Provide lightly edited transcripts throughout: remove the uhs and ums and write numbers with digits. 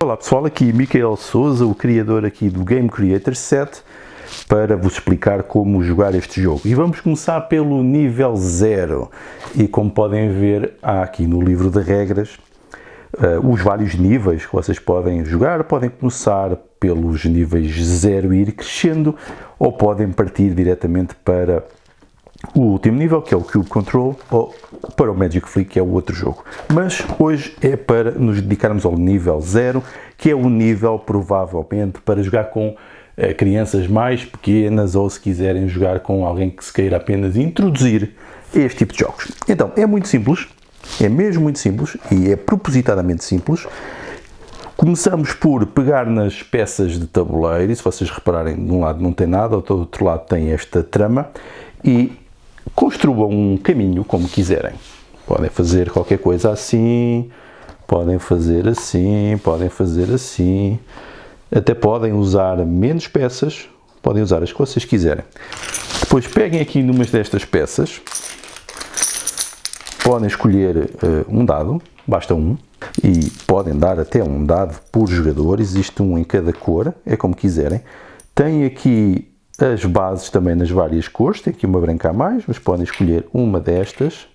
Olá pessoal, aqui Micael Souza, o criador aqui do Game Creator 7, para vos explicar como jogar este jogo. E vamos começar pelo nível 0. E como podem ver, há aqui no livro de regras os vários níveis que vocês podem jogar. Podem começar pelos níveis 0 e ir crescendo, ou podem partir diretamente para o último nível, que é o Cube Control, ou para o Magic Flick, que é o outro jogo. Mas hoje é para nos dedicarmos ao nível 0, que é o nível provavelmente para jogar com crianças mais pequenas, ou se quiserem jogar com alguém que se queira apenas introduzir a este tipo de jogos. Então, é muito simples, é mesmo muito simples, e é propositadamente simples. Começamos por pegar nas peças de tabuleiro, e se vocês repararem, de um lado não tem nada, do outro lado tem esta trama, e construam um caminho como quiserem. Podem fazer qualquer coisa assim, podem fazer assim, podem fazer assim. Até podem usar menos peças, podem usar as que vocês quiserem. Depois peguem aqui numas destas peças, podem escolher um dado, basta um, e podem dar até um dado por jogador, existe um em cada cor, é como quiserem. Tem aqui as bases também nas várias cores, tem aqui uma branca a mais, mas podem escolher uma destas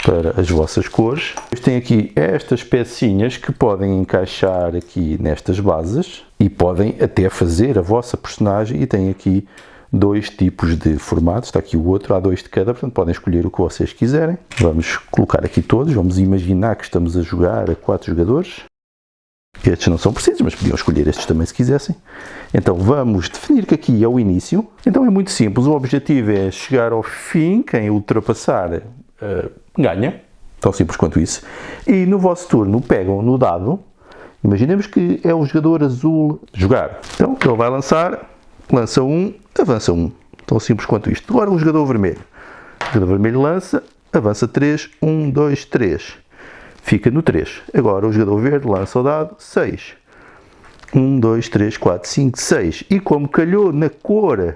para as vossas cores. Tem aqui estas pecinhas que podem encaixar aqui nestas bases e podem até fazer a vossa personagem, e tem aqui dois tipos de formatos, está aqui o outro, há dois de cada, portanto podem escolher o que vocês quiserem. Vamos colocar aqui todos, vamos imaginar que estamos a jogar a 4 jogadores. Estes não são precisos, mas podiam escolher estes também se quisessem. Então vamos definir que aqui é o início. Então é muito simples, o objetivo é chegar ao fim, quem ultrapassar ganha, tão simples quanto isso. E no vosso turno pegam no dado, imaginemos que é o jogador azul jogar. Então ele vai lançar, lança 1, avança 1, tão simples quanto isto. Agora o jogador vermelho. O jogador vermelho lança, avança 3, 1, 2, 3. Fica no 3. Agora o jogador verde lança o dado 6. 1, 2, 3, 4, 5, 6. E como calhou na cor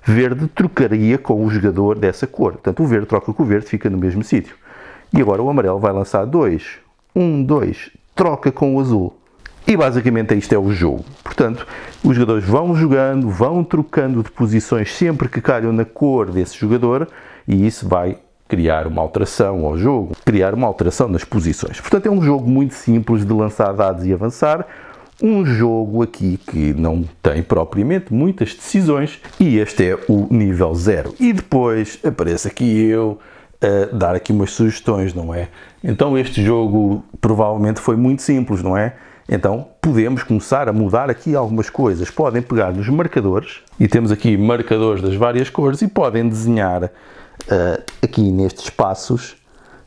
verde, trocaria com o jogador dessa cor. Portanto, o verde troca com o verde, fica no mesmo sítio. E agora o amarelo vai lançar 2. 1, 2, troca com o azul. E basicamente isto é o jogo. Portanto, os jogadores vão jogando, vão trocando de posições sempre que calham na cor desse jogador, e isso vai criar uma alteração ao jogo, criar uma alteração nas posições. Portanto, é um jogo muito simples de lançar dados e avançar. Um jogo aqui que não tem propriamente muitas decisões, e este é o nível 0. E depois aparece aqui eu a dar aqui umas sugestões, não é? Então este jogo provavelmente foi muito simples, não é? Então podemos começar a mudar aqui algumas coisas. Podem pegar nos marcadores, e temos aqui marcadores das várias cores, e podem desenhar aqui nestes espaços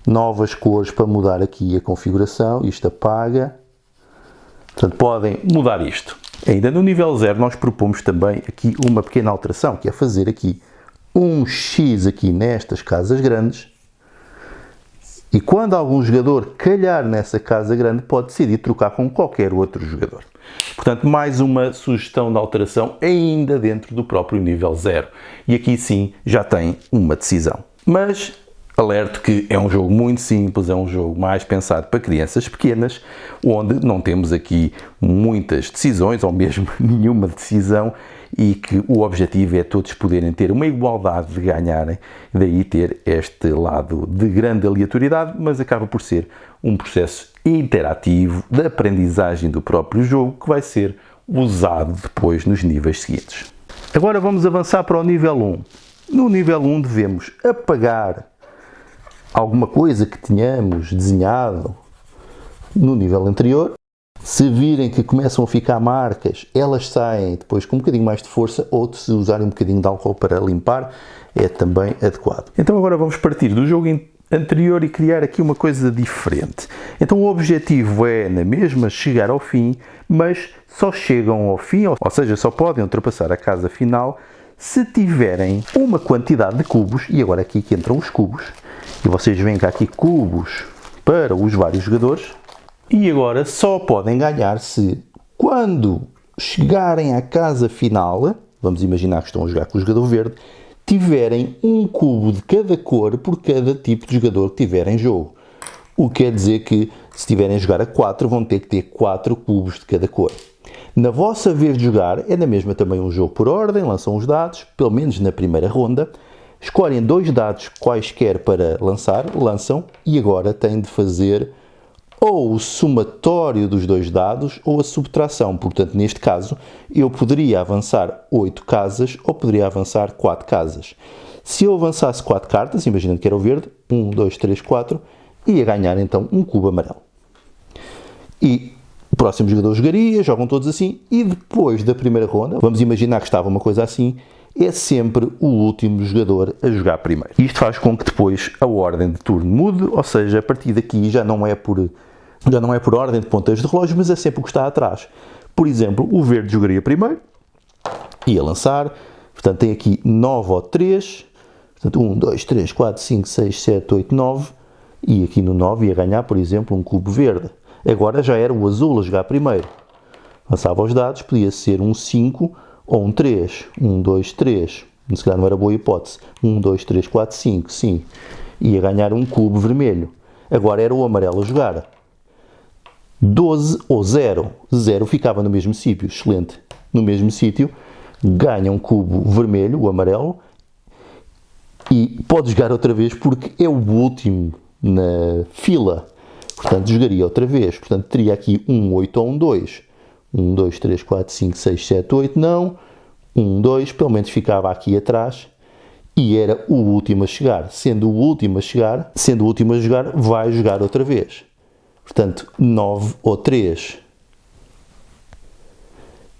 novas cores para mudar aqui a configuração. Isto apaga. Portanto, podem mudar isto. Ainda no nível 0 nós propomos também aqui uma pequena alteração, que é fazer aqui um X aqui nestas casas grandes, e quando algum jogador calhar nessa casa grande pode decidir trocar com qualquer outro jogador. Portanto, mais uma sugestão de alteração ainda dentro do próprio nível 0. E aqui sim já tem uma decisão. Mas alerto que é um jogo muito simples, é um jogo mais pensado para crianças pequenas, onde não temos aqui muitas decisões, ou mesmo nenhuma decisão, e que o objetivo é todos poderem ter uma igualdade de ganharem, daí ter este lado de grande aleatoriedade, mas acaba por ser um processo interativo de aprendizagem do próprio jogo, que vai ser usado depois nos níveis seguintes. Agora vamos avançar para o nível 1. No nível 1 devemos apagar alguma coisa que tínhamos desenhado no nível anterior. Se virem que começam a ficar marcas, elas saem depois com um bocadinho mais de força, ou se usarem um bocadinho de álcool para limpar, é também adequado. Então agora vamos partir do jogo anterior e criar aqui uma coisa diferente. Então o objetivo é, na mesma, chegar ao fim, mas só chegam ao fim, ou seja, só podem ultrapassar a casa final se tiverem uma quantidade de cubos, e agora aqui que entram os cubos, e vocês veem que há aqui cubos para os vários jogadores, e agora só podem ganhar se, quando chegarem à casa final, vamos imaginar que estão a jogar com o jogador verde, tiverem um cubo de cada cor por cada tipo de jogador que tiver em jogo. o que quer dizer que, se estiverem a jogar a 4, vão ter que ter 4 cubos de cada cor. Na vossa vez de jogar, é na mesma também um jogo por ordem, lançam os dados, pelo menos na primeira ronda, escolhem 2 dados quaisquer para lançar, lançam, e agora têm de fazer ou o somatório dos 2 dados ou a subtração. Portanto, neste caso, eu poderia avançar 8 casas ou poderia avançar 4 casas. Se eu avançasse 4 cartas, imaginando que era o verde, 1, 2, 3, 4, ia ganhar então um cubo amarelo. E o próximo jogador jogaria, jogam todos assim, e depois da primeira ronda, vamos imaginar que estava uma coisa assim, é sempre o último jogador a jogar primeiro. Isto faz com que depois a ordem de turno mude, ou seja, a partir daqui já não é por ordem de ponteiros de relógio, mas é sempre o que está atrás. Por exemplo, o verde jogaria primeiro, ia lançar, portanto tem aqui 9 ou 3, portanto 1, 2, 3, 4, 5, 6, 7, 8, 9, e aqui no 9 ia ganhar, por exemplo, um cubo verde. Agora já era o azul a jogar primeiro. Lançava os dados, podia ser um 5 ou um 3. 1, 2, 3. Se calhar não era boa hipótese. 1, 2, 3, 4, 5. Sim. Ia ganhar um cubo vermelho. Agora era o amarelo a jogar. 12 ou 0. 0 ficava no mesmo sítio. Excelente. No mesmo sítio. Ganha um cubo vermelho, o amarelo. E pode jogar outra vez porque é o último na fila. Portanto, jogaria outra vez. Portanto, teria aqui um 8 ou um 2. 1, 2, 3, 4, 5, 6, 7, 8. Não. 1, 2. Pelo menos ficava aqui atrás. E era o último a chegar. Sendo o último a jogar, vai jogar outra vez. Portanto, 9 ou 3.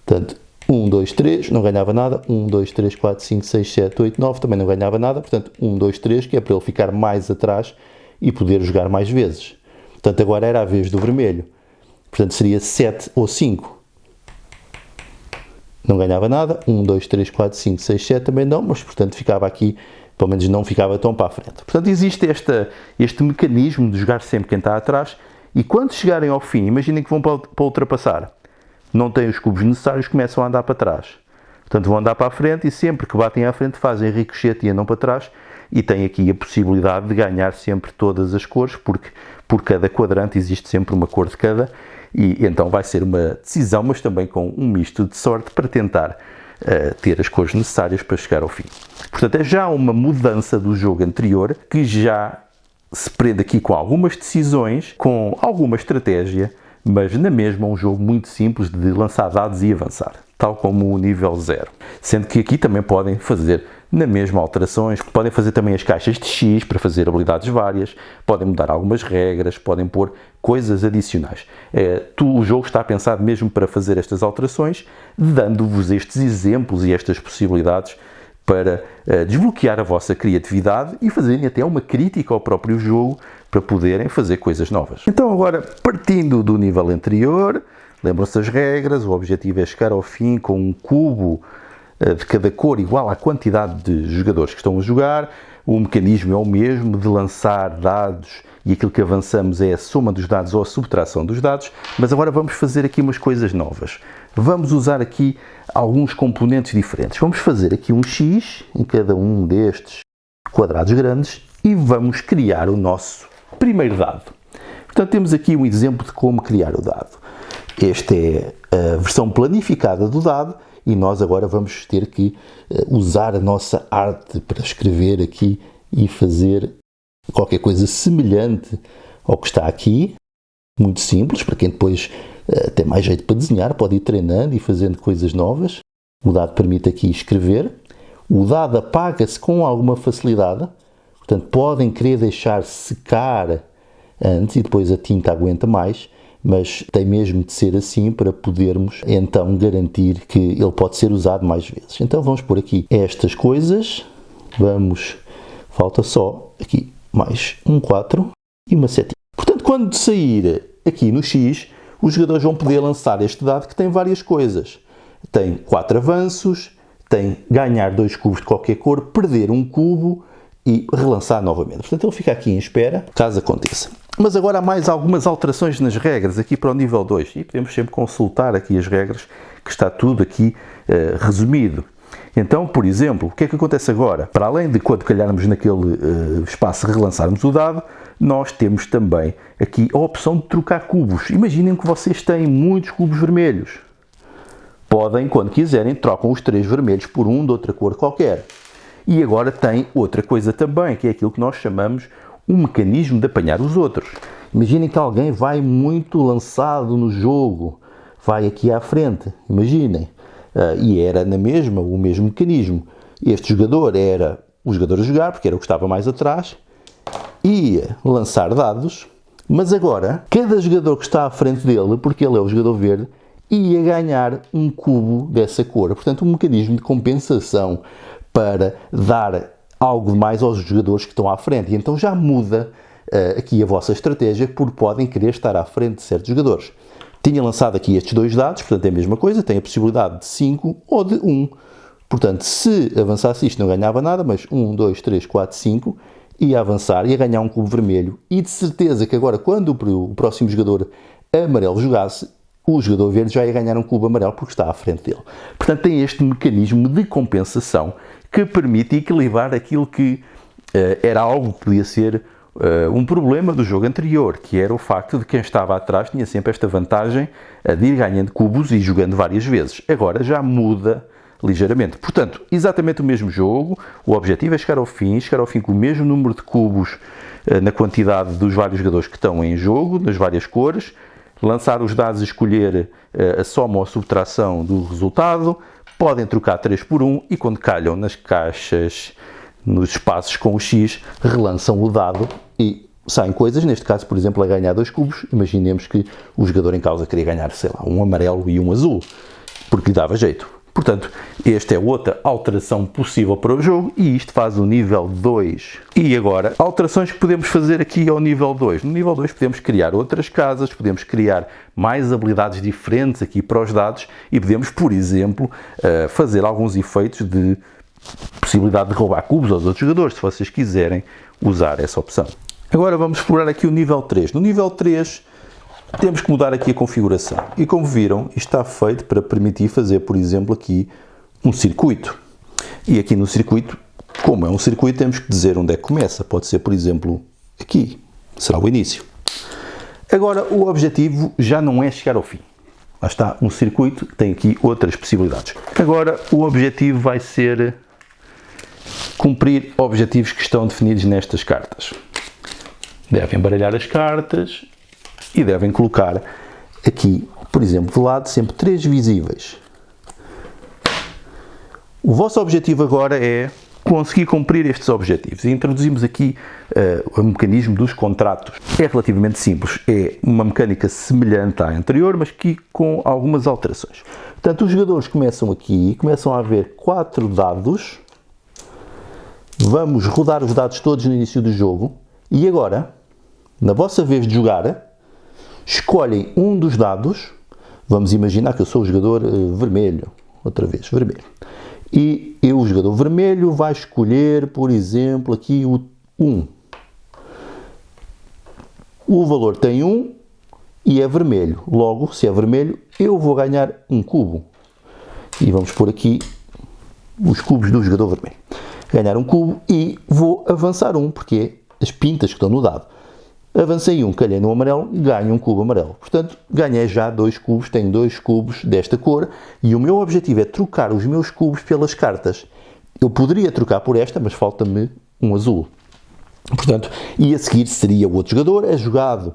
Portanto, 1, 2, 3. Não ganhava nada. 1, 2, 3, 4, 5, 6, 7, 8, 9. Também não ganhava nada. Portanto, 1, 2, 3. Que é para ele ficar mais atrás e poder jogar mais vezes. Portanto, agora era a vez do vermelho. Portanto, seria 7 ou 5. Não ganhava nada. 1, 2, 3, 4, 5, 6, 7 também não, mas, portanto, ficava aqui, pelo menos não ficava tão para a frente. Portanto, existe este mecanismo de jogar sempre quem está atrás e quando chegarem ao fim, imaginem que vão para ultrapassar. Não têm os cubos necessários, começam a andar para trás. Portanto, vão andar para a frente e sempre que batem à frente fazem ricochete e andam para trás. E tem aqui a possibilidade de ganhar sempre todas as cores, porque por cada quadrante existe sempre uma cor de cada, e então vai ser uma decisão, mas também com um misto de sorte para tentar ter as cores necessárias para chegar ao fim. Portanto, é já uma mudança do jogo anterior, que já se prende aqui com algumas decisões, com alguma estratégia, mas na mesma um jogo muito simples de lançar dados e avançar, tal como o nível 0. Sendo que aqui também podem fazer na mesma alterações, podem fazer também as caixas de X para fazer habilidades várias, podem mudar algumas regras, podem pôr coisas adicionais. O jogo está pensado mesmo para fazer estas alterações, dando-vos estes exemplos e estas possibilidades para desbloquear a vossa criatividade e fazerem até uma crítica ao próprio jogo para poderem fazer coisas novas. Então agora, partindo do nível anterior, lembram-se das regras, o objetivo é chegar ao fim com um cubo de cada cor igual à quantidade de jogadores que estão a jogar, o mecanismo é o mesmo de lançar dados e aquilo que avançamos é a soma dos dados ou a subtração dos dados, mas agora vamos fazer aqui umas coisas novas. Vamos usar aqui alguns componentes diferentes. Vamos fazer aqui um X em cada um destes quadrados grandes e vamos criar o nosso primeiro dado. Portanto, temos aqui um exemplo de como criar o dado. Esta é a versão planificada do dado e nós agora vamos ter que usar a nossa arte para escrever aqui e fazer qualquer coisa semelhante ao que está aqui. Muito simples, para quem depois tem mais jeito para desenhar, pode ir treinando e fazendo coisas novas. O dado permite aqui escrever. O dado apaga-se com alguma facilidade, portanto podem querer deixar secar antes e depois a tinta aguenta mais, mas tem mesmo de ser assim para podermos então garantir que ele pode ser usado mais vezes. Então vamos pôr aqui estas coisas, falta só aqui mais um 4 e uma setinha. Portanto, quando sair aqui no X, os jogadores vão poder lançar este dado que tem várias coisas. Tem 4 avanços, tem ganhar 2 cubos de qualquer cor, perder um cubo e relançar novamente. Portanto, ele fica aqui em espera, caso aconteça. Mas agora há mais algumas alterações nas regras aqui para o nível 2 e podemos sempre consultar aqui as regras, que está tudo aqui resumido. Então, por exemplo, o que é que acontece agora? Para além de quando calharmos naquele espaço relançarmos o dado, nós temos também aqui a opção de trocar cubos. Imaginem que vocês têm muitos cubos vermelhos. Podem, quando quiserem, trocam os 3 vermelhos por um de outra cor qualquer. E agora tem outra coisa também, que é aquilo que nós chamamos um mecanismo de apanhar os outros. Imaginem que alguém vai muito lançado no jogo, vai aqui à frente, imaginem. E era na mesma, o mesmo mecanismo. Este jogador era o jogador a jogar, porque era o que estava mais atrás, ia lançar dados, mas agora, cada jogador que está à frente dele, porque ele é o jogador verde, ia ganhar um cubo dessa cor. Portanto, um mecanismo de compensação para dar algo mais aos jogadores que estão à frente. E então já muda aqui a vossa estratégia, porque podem querer estar à frente de certos jogadores. Tinha lançado aqui estes 2 dados, portanto é a mesma coisa, tem a possibilidade de 5 ou de 1. Portanto, se avançasse isto não ganhava nada, mas 1, 2, 3, 4, 5, ia avançar, ia ganhar um cubo vermelho, e de certeza que agora, quando o próximo jogador amarelo jogasse, o jogador verde já ia ganhar um cubo amarelo porque está à frente dele. Portanto, tem este mecanismo de compensação que permite equilibrar aquilo que era algo que podia ser um problema do jogo anterior, que era o facto de quem estava atrás tinha sempre esta vantagem de ir ganhando cubos e jogando várias vezes. Agora já muda ligeiramente. Portanto, exatamente o mesmo jogo, o objetivo é chegar ao fim com o mesmo número de cubos na quantidade dos vários jogadores que estão em jogo, nas várias cores, lançar os dados e escolher a soma ou a subtração do resultado, podem trocar 3 por 1 e quando calham nas caixas, nos espaços com o X, relançam o dado e saem coisas, neste caso, por exemplo, a ganhar 2 cubos. Imaginemos que o jogador em causa queria ganhar, sei lá, um amarelo e um azul, porque lhe dava jeito. Portanto, esta é outra alteração possível para o jogo e isto faz o nível 2. E agora, alterações que podemos fazer aqui ao nível 2. No nível 2 podemos criar outras casas, podemos criar mais habilidades diferentes aqui para os dados e podemos, por exemplo, fazer alguns efeitos de possibilidade de roubar cubos aos outros jogadores, se vocês quiserem usar essa opção. Agora vamos explorar aqui o nível 3. No nível 3 temos que mudar aqui a configuração. E como viram, isto está feito para permitir fazer, por exemplo, aqui um circuito. E aqui no circuito, como é um circuito, temos que dizer onde é que começa. Pode ser, por exemplo, aqui. Será o início. Agora, o objetivo já não é chegar ao fim. Lá está um circuito que tem aqui outras possibilidades. Agora, o objetivo vai ser cumprir objetivos que estão definidos nestas cartas. Devem baralhar as cartas e devem colocar aqui, por exemplo, de lado, sempre 3 visíveis. O vosso objetivo agora é conseguir cumprir estes objetivos. E introduzimos aqui o mecanismo dos contratos. É relativamente simples. É uma mecânica semelhante à anterior, mas aqui com algumas alterações. Portanto, os jogadores começam aqui, começam a haver 4 dados. Vamos rodar os dados todos no início do jogo. E agora, na vossa vez de jogar, escolhem um dos dados. Vamos imaginar que eu sou o jogador vermelho. Outra vez, vermelho. E eu, o jogador vermelho, vai escolher, por exemplo, aqui o 1. O valor tem 1 e é vermelho. Logo, se é vermelho, eu vou ganhar um cubo. E vamos pôr aqui os cubos do jogador vermelho. Ganhar um cubo e vou avançar um, porque é as pintas que estão no dado. Avancei um, calhei no amarelo, ganho um cubo amarelo. Portanto, ganhei já 2 cubos, tenho 2 cubos desta cor e o meu objetivo é trocar os meus cubos pelas cartas. Eu poderia trocar por esta, mas falta-me um azul. Portanto, e a seguir seria o outro jogador, é jogado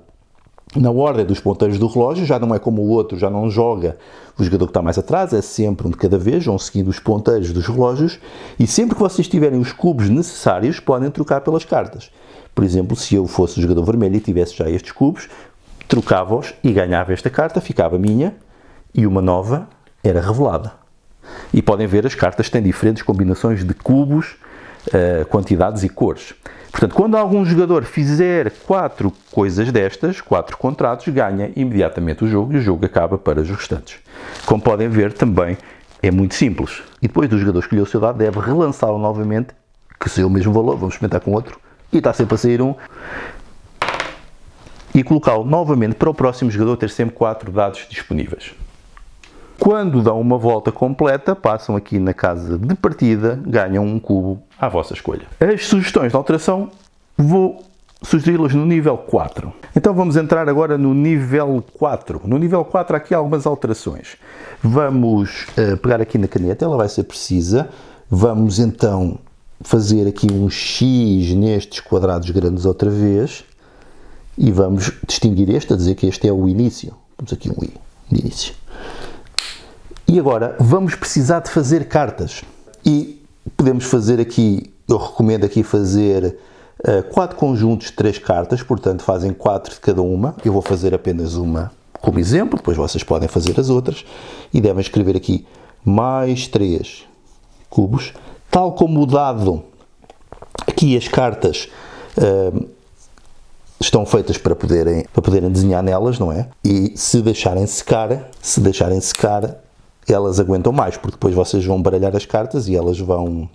na ordem dos ponteiros do relógio, já não é como o outro, já não joga o jogador que está mais atrás, é sempre um de cada vez, vão seguindo os ponteiros dos relógios e sempre que vocês tiverem os cubos necessários, podem trocar pelas cartas. Por exemplo, se eu fosse o jogador vermelho e tivesse já estes cubos, trocava-os e ganhava esta carta, ficava minha e uma nova era revelada. E podem ver, as cartas têm diferentes combinações de cubos, quantidades e cores. Portanto, quando algum jogador fizer 4 coisas destas, 4 contratos, ganha imediatamente o jogo e o jogo acaba para os restantes. Como podem ver, também é muito simples. E depois do jogador escolher o seu dado, deve relançá-lo novamente, que seja o mesmo valor, vamos experimentar com outro, e está sempre a sair um, e colocá-lo novamente para o próximo jogador ter sempre 4 dados disponíveis. Quando dão uma volta completa, passam aqui na casa de partida, ganham um cubo à vossa escolha. As sugestões de alteração vou sugeri-las no nível 4. Então vamos entrar agora no nível 4. No nível 4 há aqui algumas alterações. Vamos pegar aqui na caneta, ela vai ser precisa. Vamos então fazer aqui um X nestes quadrados grandes outra vez. E vamos distinguir este, a dizer que este é o início. Temos aqui um I de início. E agora vamos precisar de fazer cartas. E podemos fazer aqui, eu recomendo aqui fazer 4 conjuntos de 3 cartas, portanto fazem 4 de cada uma. Eu vou fazer apenas uma como exemplo, depois vocês podem fazer as outras. E devem escrever aqui mais 3 cubos. Tal como o dado, aqui as cartas estão feitas para poderem desenhar nelas, não é? E se deixarem secar, elas aguentam mais, porque depois vocês vão baralhar as cartas e elas vão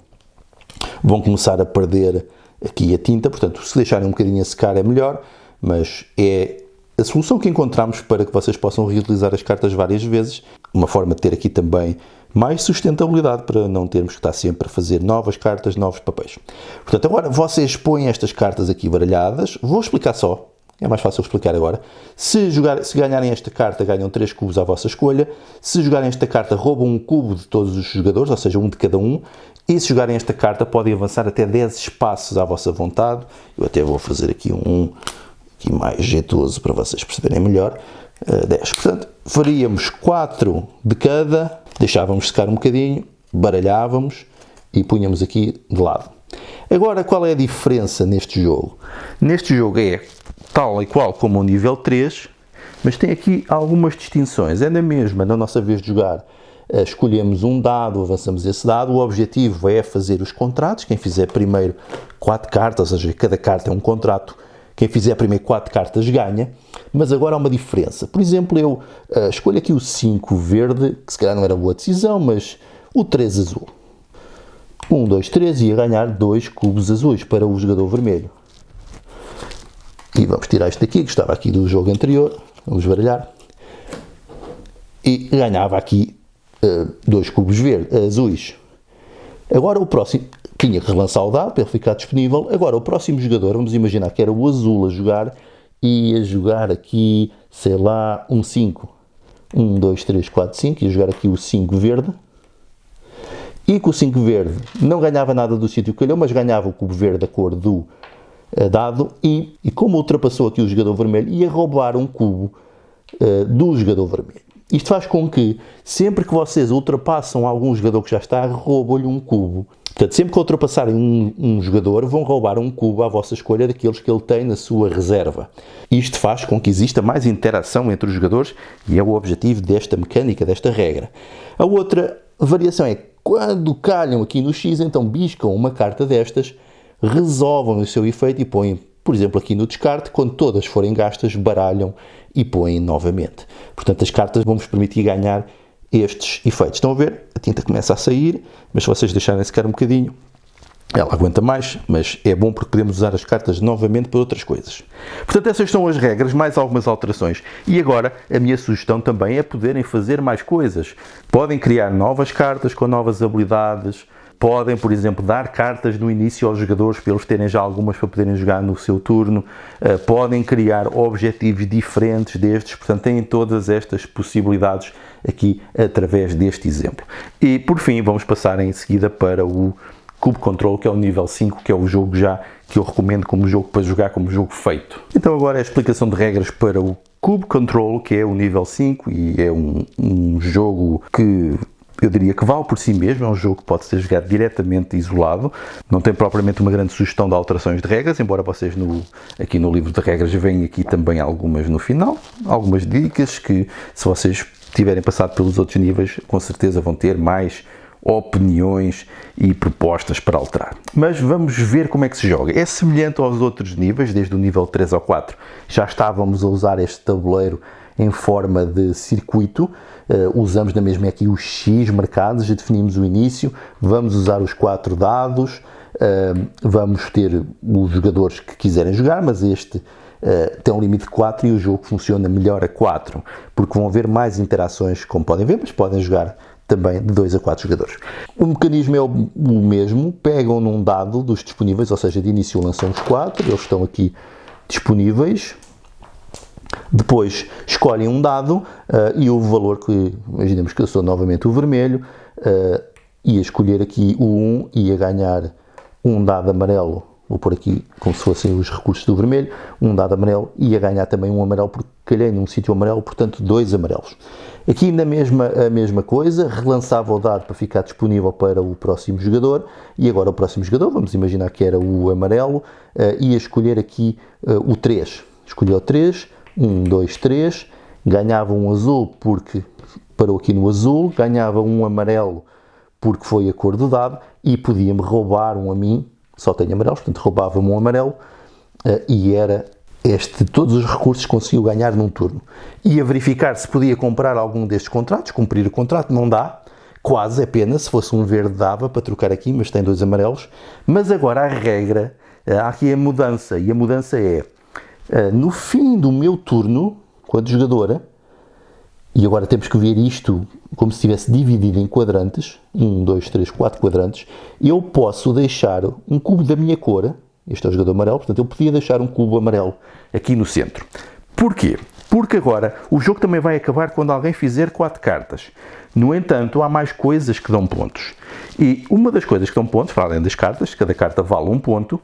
começar a perder aqui a tinta. Portanto, se deixarem um bocadinho a secar é melhor, mas é a solução que encontramos para que vocês possam reutilizar as cartas várias vezes. Uma forma de ter aqui também mais sustentabilidade, para não termos que estar sempre a fazer novas cartas, novos papéis. Portanto, agora vocês põem estas cartas aqui baralhadas. Vou explicar só. É mais fácil explicar agora. Se ganharem esta carta, ganham 3 cubos à vossa escolha. Se jogarem esta carta, roubam um cubo de todos os jogadores, ou seja, um de cada um. E se jogarem esta carta, podem avançar até 10 espaços à vossa vontade. Eu até vou fazer aqui um aqui mais jeitoso para vocês perceberem melhor. 10. Portanto, faríamos 4 de cada, deixávamos secar um bocadinho, baralhávamos e punhamos aqui de lado. Agora, qual é a diferença neste jogo? Neste jogo é tal e qual como o nível 3, mas tem aqui algumas distinções. É na mesma, na nossa vez de jogar, escolhemos um dado, avançamos esse dado. O objetivo é fazer os contratos. Quem fizer primeiro 4 cartas, ou seja, cada carta é um contrato, quem fizer primeiro 4 cartas ganha. Mas agora há uma diferença. Por exemplo, eu escolho aqui o 5 verde, que se calhar não era boa decisão, mas o 3 azul. 1, 2, 3, ia ganhar 2 cubos azuis para o jogador vermelho. E vamos tirar isto daqui, que estava aqui do jogo anterior. Vamos baralhar. E ganhava aqui 2 cubos azuis. Agora o próximo, tinha que relançar o dado para ele ficar disponível. Agora o próximo jogador, vamos imaginar que era o azul a jogar, e ia jogar aqui, sei lá, um 5. 1, 2, 3, 4, 5, ia jogar aqui o 5 verde. E com o 5 verde não ganhava nada do sítio que calhou, mas ganhava o cubo verde da cor do dado, e como ultrapassou aqui o jogador vermelho, ia roubar um cubo do jogador vermelho. Isto faz com que, sempre que vocês ultrapassam algum jogador que já está, roubam-lhe um cubo. Portanto, sempre que ultrapassarem um jogador, vão roubar um cubo à vossa escolha daqueles que ele tem na sua reserva. Isto faz com que exista mais interação entre os jogadores, e é o objetivo desta mecânica, desta regra. A outra variação é, quando calham aqui no X, então biscam uma carta destas, resolvem o seu efeito e põem, por exemplo, aqui no descarte. Quando todas forem gastas, baralham e põem novamente. Portanto, as cartas vão-vos permitir ganhar estes efeitos. Estão a ver? A tinta começa a sair, mas se vocês deixarem secar um bocadinho, ela aguenta mais, mas é bom porque podemos usar as cartas novamente para outras coisas. Portanto, essas são as regras, mais algumas alterações. E agora, a minha sugestão também é poderem fazer mais coisas. Podem criar novas cartas com novas habilidades. Podem, por exemplo, dar cartas no início aos jogadores para eles terem já algumas para poderem jogar no seu turno. Podem criar objetivos diferentes destes. Portanto, têm todas estas possibilidades aqui através deste exemplo. E, por fim, vamos passar em seguida para o Cube Control, que é o nível 5, que é o jogo já que eu recomendo como jogo para jogar, como jogo feito. Então agora é a explicação de regras para o Cube Control, que é o nível 5, e é um jogo que eu diria que vale por si mesmo. É um jogo que pode ser jogado diretamente isolado, não tem propriamente uma grande sugestão de alterações de regras, embora vocês aqui no livro de regras venham aqui também algumas no final, algumas dicas que, se vocês tiverem passado pelos outros níveis, com certeza vão ter mais opiniões e propostas para alterar. Mas vamos ver como é que se joga. É semelhante aos outros níveis, desde o nível 3 ao 4 já estávamos a usar este tabuleiro em forma de circuito. Usamos na mesma aqui os X marcados, já definimos o início, vamos usar os 4 dados, vamos ter os jogadores que quiserem jogar, mas este tem um limite de 4 e o jogo funciona melhor a 4, porque vão haver mais interações, como podem ver, mas podem jogar também de 2 a 4 jogadores. O mecanismo é o mesmo, pegam num dado dos disponíveis, ou seja, de início lançam os 4, eles estão aqui disponíveis, depois escolhem um dado e o valor que, imaginemos que eu sou novamente o vermelho, ia escolher aqui o 1, ia ganhar um dado amarelo, vou pôr aqui como se fossem os recursos do vermelho, um dado amarelo, ia ganhar também um amarelo porque calhei num sítio amarelo, portanto 2 amarelos. Aqui a mesma coisa, relançava o dado para ficar disponível para o próximo jogador, e agora o próximo jogador, vamos imaginar que era o amarelo, ia escolher aqui o 3. Escolheu o 3, 1, 2, 3, ganhava um azul porque parou aqui no azul, ganhava um amarelo porque foi a cor do dado, e podia-me roubar um a mim, só tenho amarelos, portanto roubava-me um amarelo, e era todos os recursos que conseguiu ganhar num turno. Ia verificar se podia comprar algum destes contratos, cumprir o contrato, não dá, quase, apenas, se fosse um verde dava para trocar aqui, mas tem 2 amarelos. Mas agora a regra, há aqui a mudança, e a mudança é, no fim do meu turno, quando jogadora, e agora temos que ver isto como se estivesse dividido em quadrantes, 1, 2, 3, 4 quadrantes, eu posso deixar um cubo da minha cor, este é o jogador amarelo, portanto eu podia deixar um cubo amarelo aqui no centro. Porquê? Porque agora o jogo também vai acabar quando alguém fizer 4 cartas. No entanto, há mais coisas que dão pontos. E uma das coisas que dão pontos, para além das cartas, cada carta vale um ponto,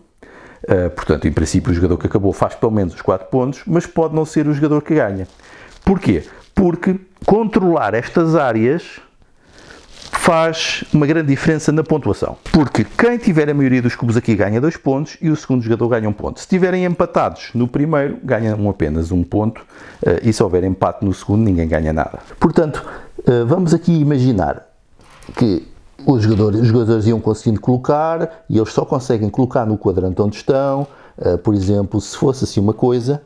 portanto, em princípio, o jogador que acabou faz pelo menos os 4 pontos, mas pode não ser o jogador que ganha. Porquê? Porque controlar estas áreas faz uma grande diferença na pontuação. Porque quem tiver a maioria dos cubos aqui ganha 2 pontos e o segundo jogador ganha 1 ponto. Se estiverem empatados no primeiro, ganham apenas 1 ponto, e se houver empate no segundo, ninguém ganha nada. Portanto, vamos aqui imaginar que os jogadores iam conseguindo colocar, e eles só conseguem colocar no quadrante onde estão. Por exemplo, se fosse assim uma coisa,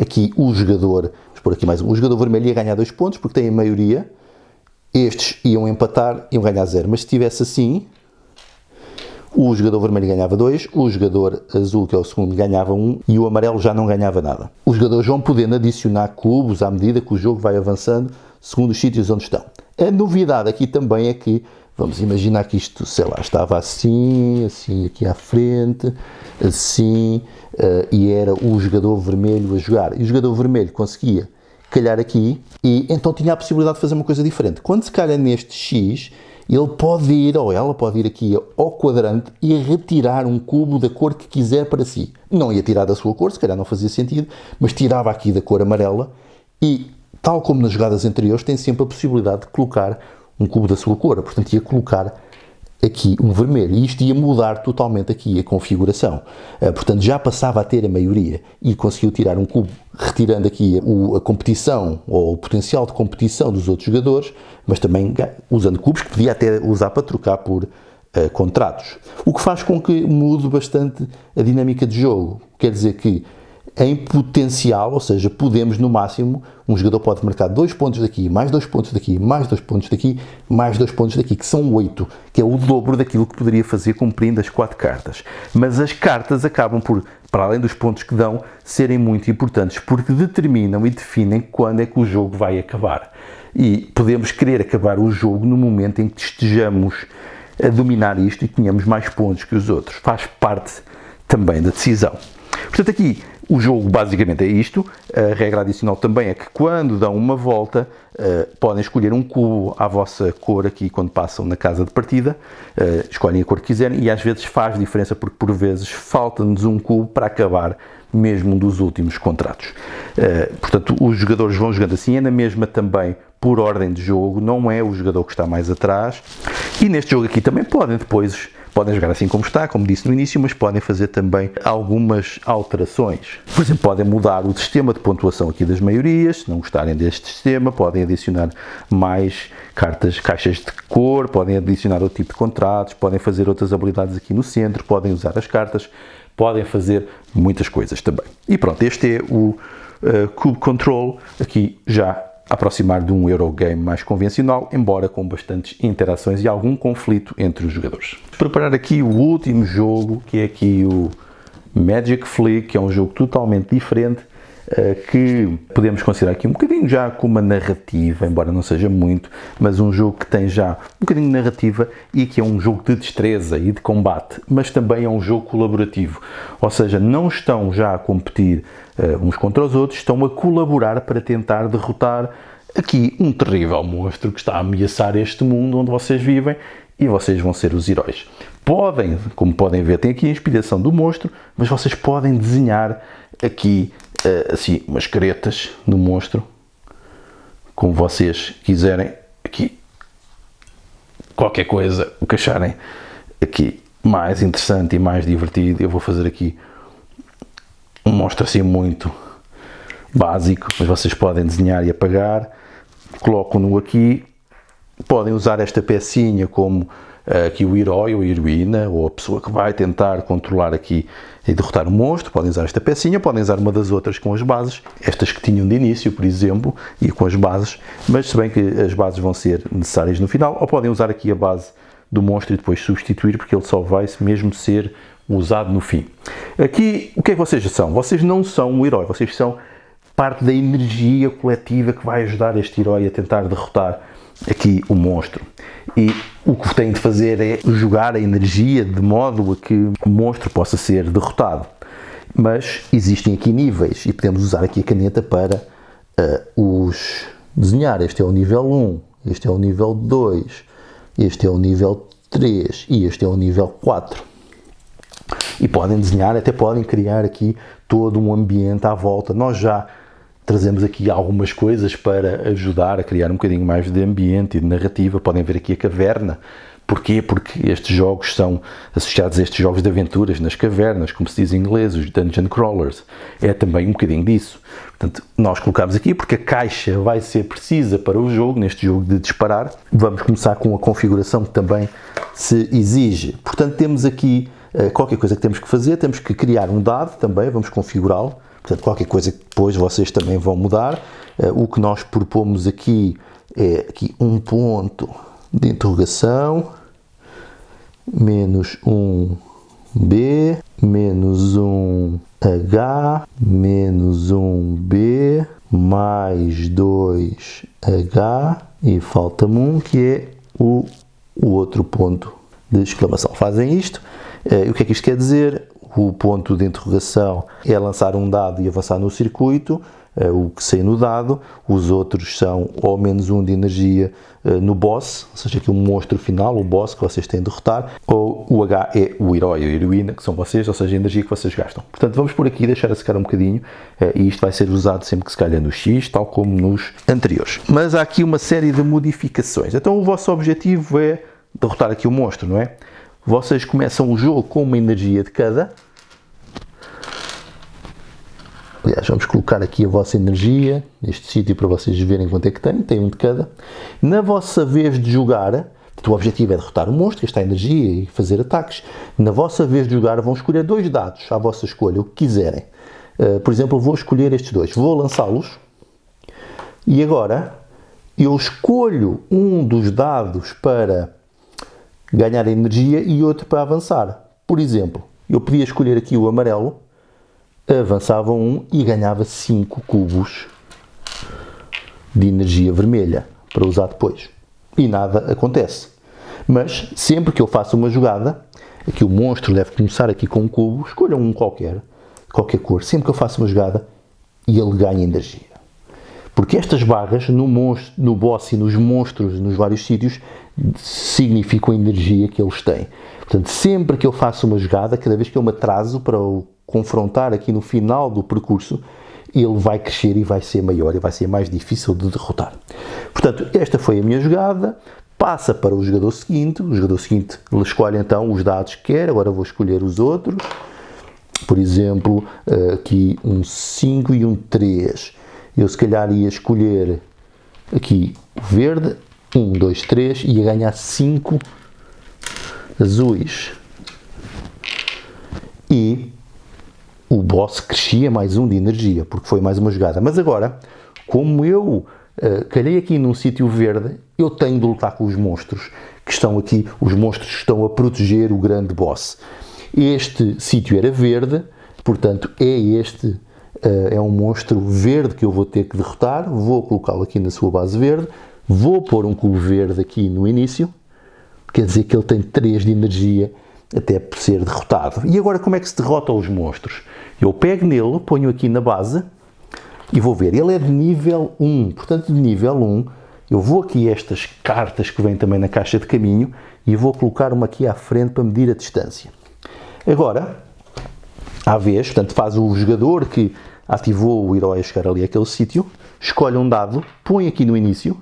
aqui o jogador, vamos pôr aqui mais um, o jogador vermelho ia ganhar 2 pontos porque tem a maioria, estes iam empatar, iam ganhar 0, mas se estivesse assim, o jogador vermelho ganhava 2, o jogador azul, que é o segundo, ganhava 1 e o amarelo já não ganhava nada. Os jogadores vão podendo adicionar cubos à medida que o jogo vai avançando segundo os sítios onde estão. A novidade aqui também é que, vamos imaginar que isto, sei lá, estava assim, assim aqui à frente, assim, e era o jogador vermelho a jogar. E o jogador vermelho conseguia calhar aqui, e então tinha a possibilidade de fazer uma coisa diferente. Quando se calha neste X, ele pode ir, ou ela pode ir aqui ao quadrante e retirar um cubo da cor que quiser para si. Não ia tirar da sua cor, se calhar não fazia sentido, mas tirava aqui da cor amarela e, tal como nas jogadas anteriores, tem sempre a possibilidade de colocar um cubo da sua cor. Portanto, ia colocar aqui um vermelho, e isto ia mudar totalmente aqui a configuração. Portanto, já passava a ter a maioria e conseguiu tirar um cubo, retirando aqui a competição, ou o potencial de competição dos outros jogadores, mas também usando cubos que podia até usar para trocar por contratos. O que faz com que mude bastante a dinâmica de jogo. Quer dizer que, em potencial, ou seja, podemos no máximo, um jogador pode marcar 2 pontos daqui, mais 2 pontos daqui, mais 2 pontos daqui, mais 2 pontos daqui, que são 8, que é o dobro daquilo que poderia fazer cumprindo as 4 cartas. Mas as cartas acabam por, para além dos pontos que dão, serem muito importantes, porque determinam e definem quando é que o jogo vai acabar. E podemos querer acabar o jogo no momento em que estejamos a dominar isto e tenhamos mais pontos que os outros. Faz parte também da decisão. Portanto, aqui o jogo basicamente é isto. A regra adicional também é que quando dão uma volta, podem escolher um cubo à vossa cor aqui quando passam na casa de partida, escolhem a cor que quiserem, e às vezes faz diferença porque por vezes falta-nos um cubo para acabar mesmo um dos últimos contratos. Portanto, os jogadores vão jogando assim, é na mesma também por ordem de jogo, não é o jogador que está mais atrás. E neste jogo aqui também podem jogar assim como está, como disse no início, mas podem fazer também algumas alterações. Por exemplo, podem mudar o sistema de pontuação aqui das maiorias, se não gostarem deste sistema, podem adicionar mais caixas de cor, podem adicionar outro tipo de contratos, podem fazer outras habilidades aqui no centro, podem usar as cartas, podem fazer muitas coisas também. E pronto, este é o Cube Control, aqui já aproximar de um Eurogame mais convencional, embora com bastantes interações e algum conflito entre os jogadores. Vou preparar aqui o último jogo, que é aqui o Magic Flick, que é um jogo totalmente diferente, que podemos considerar aqui um bocadinho já com uma narrativa, embora não seja muito, mas um jogo que tem já um bocadinho de narrativa e que é um jogo de destreza e de combate, mas também é um jogo colaborativo, ou seja, não estão já a competir uns contra os outros, estão a colaborar para tentar derrotar aqui um terrível monstro que está a ameaçar este mundo onde vocês vivem e vocês vão ser os heróis. Podem, como podem ver, tem aqui a inspiração do monstro, mas vocês podem desenhar aqui assim umas caretas do monstro, como vocês quiserem, aqui qualquer coisa, o que acharem aqui mais interessante e mais divertido. Eu vou fazer aqui um monstro assim muito básico, mas vocês podem desenhar e apagar. Colocam-no aqui, podem usar esta pecinha como aqui o herói ou a heroína, ou a pessoa que vai tentar controlar aqui e derrotar o monstro. Podem usar esta pecinha, podem usar uma das outras com as bases, estas que tinham de início, por exemplo, e com as bases, mas se bem que as bases vão ser necessárias no final, ou podem usar aqui a base do monstro e depois substituir, porque ele só vai mesmo ser usado no fim. Aqui, o que é que vocês são? Vocês não são o herói, vocês são parte da energia coletiva que vai ajudar este herói a tentar derrotar aqui o monstro. E o que têm de fazer é jogar a energia de modo a que o monstro possa ser derrotado. Mas existem aqui níveis e podemos usar aqui a caneta para os desenhar. Este é o nível 1, este é o nível 2, este é o nível 3 e este é o nível 4. E podem desenhar, até podem criar aqui todo um ambiente à volta. Nós já trazemos aqui algumas coisas para ajudar a criar um bocadinho mais de ambiente e de narrativa. Podem ver aqui a caverna. Porquê? Porque estes jogos são associados a estes jogos de aventuras nas cavernas, como se diz em inglês, os Dungeon Crawlers. É também um bocadinho disso. Portanto, nós colocamos aqui porque a caixa vai ser precisa para o jogo, neste jogo de disparar. Vamos começar com a configuração que também se exige. Portanto, temos aqui qualquer coisa que temos que fazer. Temos que criar um dado também, vamos configurá-lo. Portanto, qualquer coisa que depois vocês também vão mudar. O que nós propomos aqui é aqui um ponto de interrogação, menos um B, menos um H, menos um B, mais 2H, e falta-me um que é o outro ponto de exclamação. Fazem isto. E o que é que isto quer dizer? O ponto de interrogação é lançar um dado e avançar no circuito, o que sai no dado. Os outros são ou menos 1 de energia no boss, ou seja, aqui um monstro final, o boss que vocês têm de derrotar, ou o H é o herói ou a heroína, que são vocês, ou seja, a energia que vocês gastam. Portanto, vamos por aqui deixar a secar um bocadinho, e isto vai ser usado sempre que se calhar no X, tal como nos anteriores. Mas há aqui uma série de modificações. Então o vosso objetivo é derrotar aqui o monstro, não é? Vocês começam o jogo com uma energia de cada. Aliás, vamos colocar aqui a vossa energia neste sítio para vocês verem quanto é que tem um de cada. Na vossa vez de jogar, o objetivo é derrotar o monstro, gastar energia e fazer ataques. Na vossa vez de jogar, vão escolher 2 dados à vossa escolha, o que quiserem. Por exemplo, vou escolher estes 2, vou lançá-los e agora eu escolho um dos dados para ganhar energia e outro para avançar. Por exemplo, eu podia escolher aqui o amarelo, avançava 1 e ganhava 5 cubos de energia vermelha para usar depois. E nada acontece. Mas sempre que eu faço uma jogada, aqui o monstro deve começar aqui com um cubo, escolham um qualquer cor, sempre que eu faço uma jogada e ele ganha energia. Porque estas barras no boss e nos monstros, nos vários sítios, significam a energia que eles têm. Portanto, sempre que eu faço uma jogada, cada vez que eu me atraso para o confrontar aqui no final do percurso, ele vai crescer e vai ser maior e vai ser mais difícil de derrotar. Portanto, esta foi a minha jogada. Passa para o jogador seguinte. O jogador seguinte escolhe então os dados que quer. Agora vou escolher os outros. Por exemplo, aqui um 5 e um 3. Eu se calhar ia escolher aqui o verde. 1, 2, 3. E ia ganhar 5 azuis. E o boss crescia mais 1 de energia, porque foi mais uma jogada. Mas agora, como eu calhei aqui num sítio verde, eu tenho de lutar com os monstros que estão aqui. Os monstros estão a proteger o grande boss. Este sítio era verde, Portanto, é um monstro verde que eu vou ter que derrotar. Vou colocá-lo aqui na sua base verde. Vou pôr um cubo verde aqui no início. Quer dizer que ele tem 3 de energia até por ser derrotado. E agora como é que se derrotam os monstros? Eu pego nele, ponho aqui na base e vou ver. Ele é de nível 1. Portanto, de nível 1, eu vou aqui a estas cartas que vêm também na caixa de caminho e vou colocar uma aqui à frente para medir a distância. Agora, à vez, portanto, faz o jogador que ativou o herói a chegar ali àquele sítio, escolhe um dado, põe aqui no início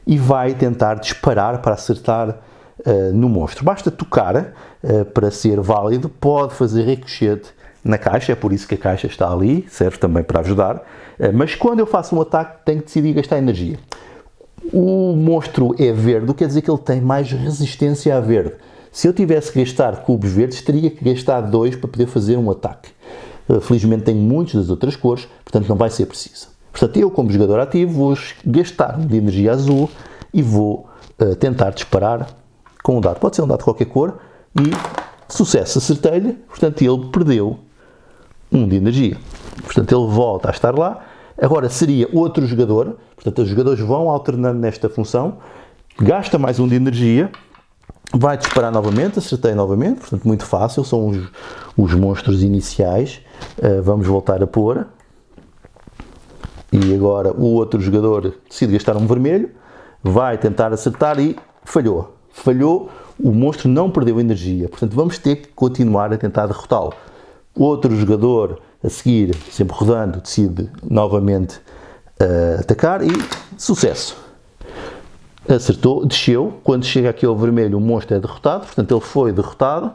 e vai tentar disparar para acertar no monstro. Basta tocar para ser válido, pode fazer ricochete na caixa, é por isso que a caixa está ali, serve também para ajudar, mas quando eu faço um ataque tenho que decidir gastar energia. O monstro é verde, quer dizer que ele tem mais resistência a verde. Se eu tivesse que gastar cubos verdes, teria que gastar 2 para poder fazer um ataque. Felizmente tenho muitos das outras cores, portanto não vai ser preciso. Portanto, eu como jogador ativo vou gastar de energia azul e vou tentar disparar com um dado. Pode ser um dado de qualquer cor e sucesso, acertei-lhe, portanto ele perdeu 1 de energia. Portanto ele volta a estar lá. Agora seria outro jogador, portanto os jogadores vão alternando nesta função, gasta mais 1 de energia, vai disparar novamente, acertei novamente, portanto muito fácil, são os monstros iniciais. Vamos voltar a pôr. E agora o outro jogador decide gastar um vermelho, vai tentar acertar e falhou. Falhou, o monstro não perdeu energia, portanto vamos ter que continuar a tentar derrotá-lo. Outro jogador a seguir, sempre rodando, decide novamente atacar e sucesso. Acertou, desceu, quando chega aqui ao vermelho o monstro é derrotado, portanto ele foi derrotado,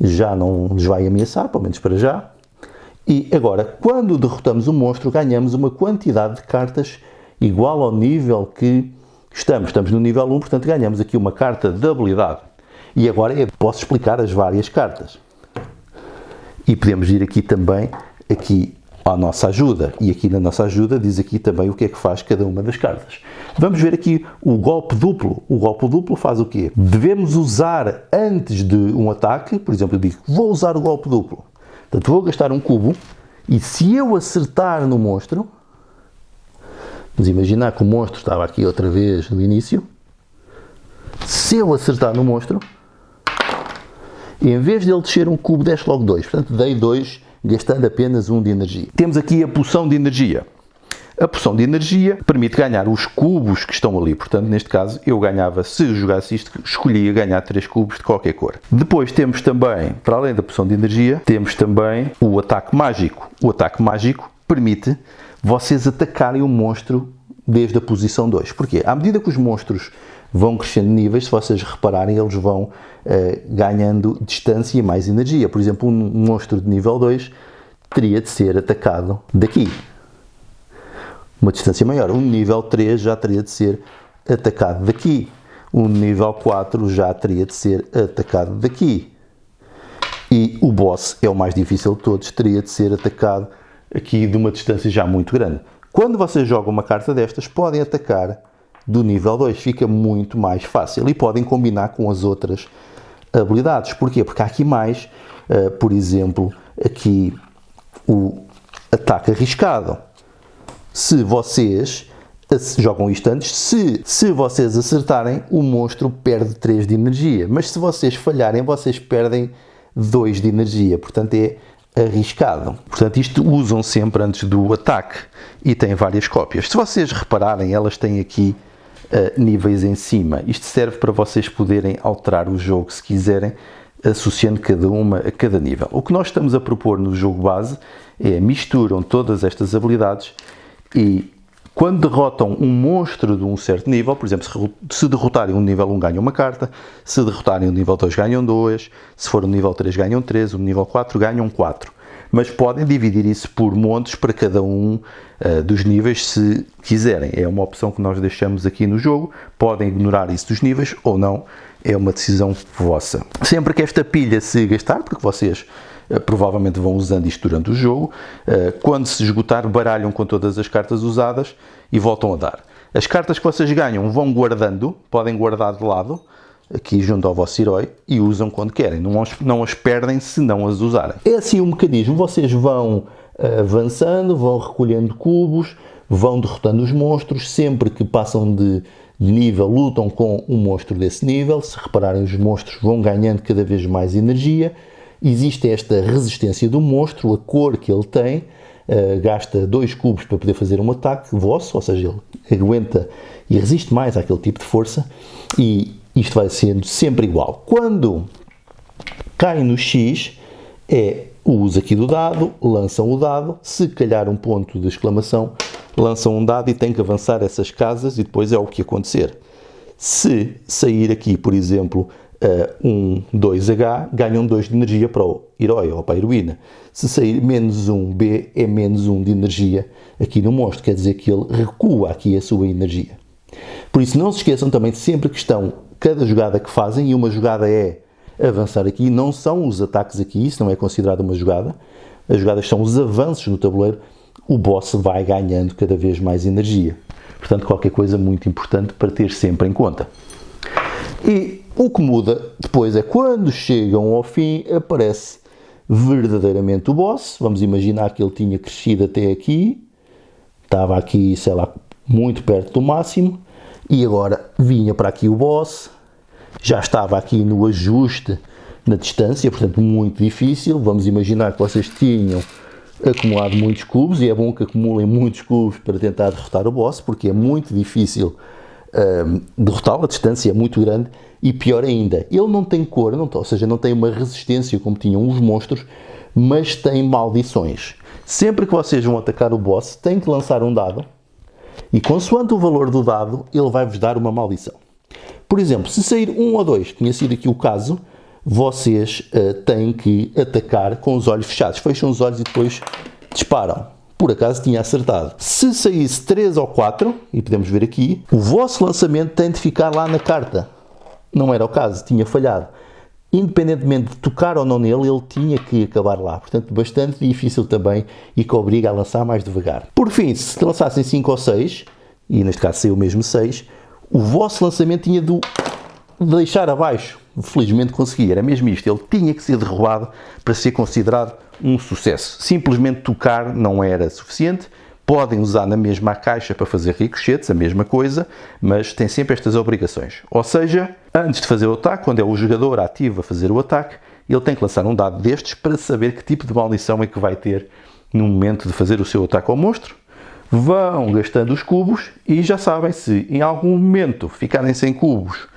já não nos vai ameaçar, pelo menos para já. E agora, quando derrotamos o monstro, ganhamos uma quantidade de cartas igual ao nível que estamos no nível 1, portanto ganhamos aqui uma carta de habilidade. E agora eu posso explicar as várias cartas. E podemos ir aqui também, aqui à nossa ajuda. E aqui na nossa ajuda diz aqui também o que é que faz cada uma das cartas. Vamos ver aqui o golpe duplo. O golpe duplo faz o quê? Devemos usar antes de um ataque, por exemplo, eu digo, vou usar o golpe duplo. Portanto, vou gastar um cubo e se eu acertar no monstro, vamos imaginar que o monstro estava aqui outra vez no início, se eu acertar no monstro, em vez de ele descer um cubo, desce logo 2. Portanto, dei 2, gastando apenas 1 de energia. Temos aqui a poção de energia. A poção de energia permite ganhar os cubos que estão ali. Portanto, neste caso, eu ganhava, se jogasse isto, escolhia ganhar 3 cubos de qualquer cor. Depois temos também, para além da poção de energia, temos também o ataque mágico. O ataque mágico permite vocês atacarem o monstro desde a posição 2. Porquê? À medida que os monstros vão crescendo de níveis, se vocês repararem, eles vão ganhando distância e mais energia. Por exemplo, um monstro de nível 2 teria de ser atacado daqui. Uma distância maior. Um nível 3 já teria de ser atacado daqui. Um nível 4 já teria de ser atacado daqui. E o boss é o mais difícil de todos, teria de ser atacado aqui de uma distância já muito grande. Quando vocês jogam uma carta destas, podem atacar do nível 2, fica muito mais fácil e podem combinar com as outras habilidades. Porquê? Porque há aqui mais, por exemplo, aqui o ataque arriscado. Se vocês jogam isto antes, se vocês acertarem, o monstro perde 3 de energia, mas se vocês falharem, vocês perdem 2 de energia, portanto é arriscado. Portanto, isto usam sempre antes do ataque e tem várias cópias. Se vocês repararem, elas têm aqui níveis em cima. Isto serve para vocês poderem alterar o jogo se quiserem, associando cada uma a cada nível. O que nós estamos a propor no jogo base é misturam todas estas habilidades e quando derrotam um monstro de um certo nível, por exemplo, se derrotarem um nível 1 ganham uma carta, se derrotarem um nível 2 ganham 2, se for um nível 3 ganham 3, um nível 4 ganham 4. Mas podem dividir isso por montes para cada um dos níveis se quiserem. É uma opção que nós deixamos aqui no jogo. Podem ignorar isso dos níveis ou não, é uma decisão vossa. Sempre que esta pilha se gastar, porque vocês provavelmente vão usando isto durante o jogo, quando se esgotar, baralham com todas as cartas usadas e voltam a dar. As cartas que vocês ganham vão guardando, podem guardar de lado, aqui junto ao vosso herói e usam quando querem. Não as perdem se não as usarem. É assim um mecanismo. Vocês vão avançando, vão recolhendo cubos, vão derrotando os monstros. Sempre que passam de nível, lutam com um monstro desse nível. Se repararem, os monstros vão ganhando cada vez mais energia. Existe esta resistência do monstro, a cor que ele tem. Gasta 2 cubos para poder fazer um ataque vosso, ou seja, ele aguenta e resiste mais àquele tipo de força, e isto vai sendo sempre igual. Quando cai no X, é o uso aqui do dado, lançam o dado, se calhar um ponto de exclamação, lançam um dado e tem que avançar essas casas e depois é o que acontecer. Se sair aqui, por exemplo, 2H, ganham 2 de energia para o herói ou para a heroína. Se sair menos 1B, é menos 1 de energia aqui no monstro, quer dizer que ele recua aqui a sua energia. Por isso não se esqueçam também de sempre que estão, cada jogada que fazem, e uma jogada é avançar aqui, não são os ataques aqui, isso não é considerado uma jogada, as jogadas são os avanços no tabuleiro, o boss vai ganhando cada vez mais energia. Portanto, qualquer coisa muito importante para ter sempre em conta. E o que muda depois é quando chegam ao fim, aparece verdadeiramente o boss. Vamos imaginar que ele tinha crescido até aqui, estava aqui, sei lá, muito perto do máximo, e agora vinha para aqui o boss, já estava aqui no ajuste na distância, portanto muito difícil. Vamos imaginar que vocês tinham acumulado muitos cubos, e é bom que acumulem muitos cubos para tentar derrotar o boss, porque é muito difícil derrotá-lo, a distância é muito grande, e pior ainda, ele não tem cor, ou seja, não tem uma resistência como tinham os monstros, mas tem maldições. Sempre que vocês vão atacar o boss, têm que lançar um dado, e consoante o valor do dado, ele vai-vos dar uma maldição. Por exemplo, se sair 1 ou 2, tinha sido aqui o caso, vocês têm que atacar com os olhos fechados. Fecham os olhos e depois disparam. Por acaso tinha acertado. Se saísse 3 ou 4, e podemos ver aqui, o vosso lançamento tem de ficar lá na carta. Não era o caso, tinha falhado. Independentemente de tocar ou não nele, ele tinha que acabar lá. Portanto, bastante difícil também e que obriga a lançar mais devagar. Por fim, se lançassem 5 ou 6, e neste caso saiu mesmo 6, o vosso lançamento tinha de deixar abaixo. Felizmente consegui, era mesmo isto. Ele tinha que ser derrubado para ser considerado um sucesso. Simplesmente tocar não era suficiente. Podem usar na mesma caixa para fazer ricochetes, a mesma coisa, mas tem sempre estas obrigações. Ou seja, antes de fazer o ataque, quando é o jogador ativo a fazer o ataque, ele tem que lançar um dado destes para saber que tipo de maldição é que vai ter no momento de fazer o seu ataque ao monstro. Vão gastando os cubos e já sabem, se em algum momento ficarem sem cubos,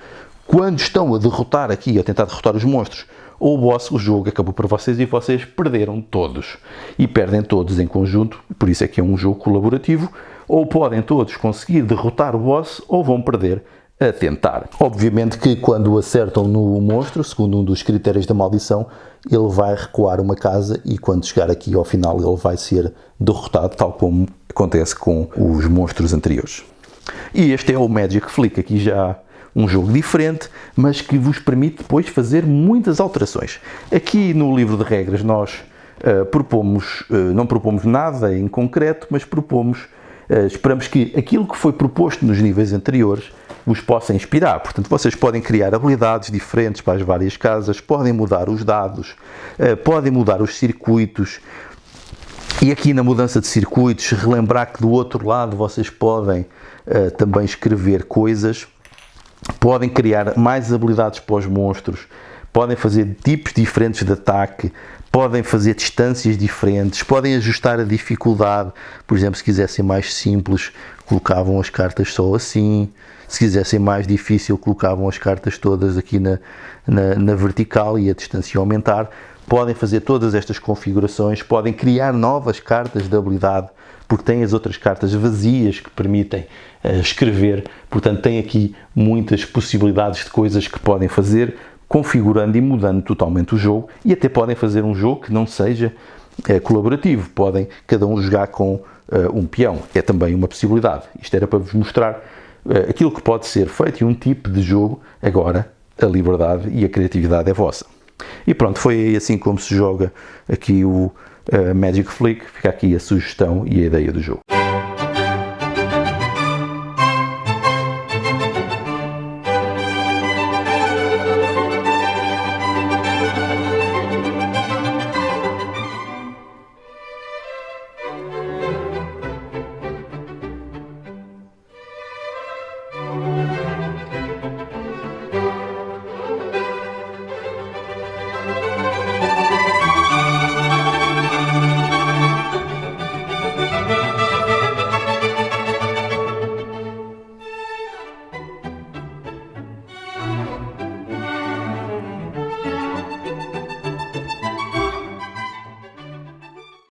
quando estão a derrotar aqui, a tentar derrotar os monstros, ou o boss, o jogo acabou para vocês e vocês perderam todos. E perdem todos em conjunto, por isso é que é um jogo colaborativo, ou podem todos conseguir derrotar o boss, ou vão perder a tentar. Obviamente que quando acertam no monstro, segundo um dos critérios da maldição, ele vai recuar uma casa e quando chegar aqui ao final ele vai ser derrotado, tal como acontece com os monstros anteriores. E este é o Magic Flick, aqui já um jogo diferente, mas que vos permite depois fazer muitas alterações. Aqui no livro de regras nós não propomos nada em concreto, mas esperamos que aquilo que foi proposto nos níveis anteriores vos possa inspirar. Portanto, vocês podem criar habilidades diferentes para as várias casas, podem mudar os dados, podem mudar os circuitos. E aqui na mudança de circuitos, relembrar que do outro lado vocês podem também escrever coisas, podem criar mais habilidades para os monstros, podem fazer tipos diferentes de ataque, podem fazer distâncias diferentes, podem ajustar a dificuldade. Por exemplo, se quisessem mais simples, colocavam as cartas só assim. Se quisessem mais difícil, colocavam as cartas todas aqui na vertical e a distância aumentar. Podem fazer todas estas configurações, podem criar novas cartas de habilidade, porque têm as outras cartas vazias que permitem escrever. Portanto, tem aqui muitas possibilidades de coisas que podem fazer, configurando e mudando totalmente o jogo, e até podem fazer um jogo que não seja colaborativo. Podem cada um jogar com um peão. É também uma possibilidade. Isto era para vos mostrar aquilo que pode ser feito e um tipo de jogo. Agora, a liberdade e a criatividade é vossa. E pronto, foi assim como se joga aqui o Magic Flick. Fica aqui a sugestão e a ideia do jogo.